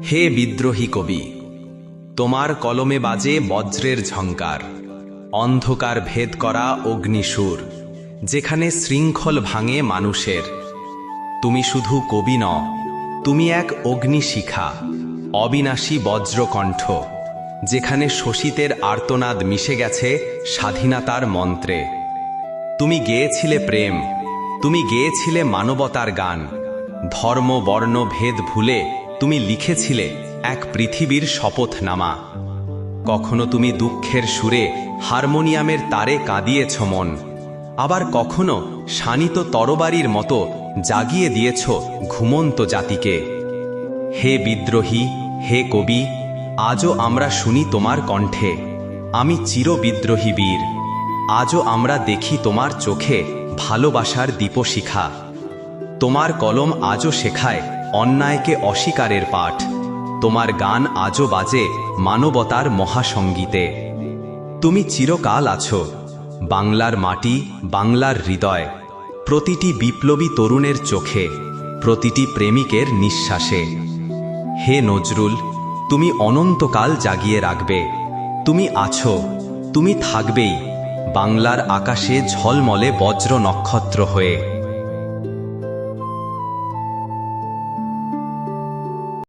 হে বিদ্রোহী কবি, তোমার কলমে বাজে বজ্রের ঝংকার, অন্ধকার ভেদ করা অগ্নিসুর, যেখানে শৃঙ্খল ভাঙে মানুষের। তুমি শুধু কবি নও, তুমি এক অগ্নিশিখা, অবিনাশী বজ্রকণ্ঠ, যেখানে শোষিতের আর্তনাদ মিশে গেছে স্বাধীনতার মন্ত্রে। তুমি গেয়েছিলে প্রেম, তুমি গেয়েছিলে মানবতার গান, ধর্ম বর্ণ ভেদ ভুলে তুমি লিখেছিলে এক পৃথিবীর শপথনামা। কখনো তুমি দুঃখের সুরে হারমোনিয়ামের তারে কাঁদিয়েছ মন, আবার কখনো শানিত তরবারির মতো জাগিয়ে দিয়েছ ঘুমন্ত জাতিকে। হে বিদ্রোহী, হে কবি, আজও আমরা শুনি তোমার কণ্ঠে, আমি চির বিদ্রোহী বীর। আজও আমরা দেখি তোমার চোখে ভালোবাসার দীপশিখা। তোমার কলম আজও শেখায় অন্যায়কে অস্বীকারের পাঠ, তোমার গান আজও বাজে মানবতার মহাসঙ্গীতে। তুমি চিরকাল আছো বাংলার মাটি, বাংলার হৃদয়, প্রতিটি বিপ্লবী তরুণের চোখে, প্রতিটি প্রেমিকের নিঃশ্বাসে। হে নজরুল, তুমি অনন্তকাল জাগিয়ে রাখবে। তুমি আছো, তুমি থাকবেই বাংলার আকাশে ঝলমলে বজ্র নক্ষত্র হয়ে।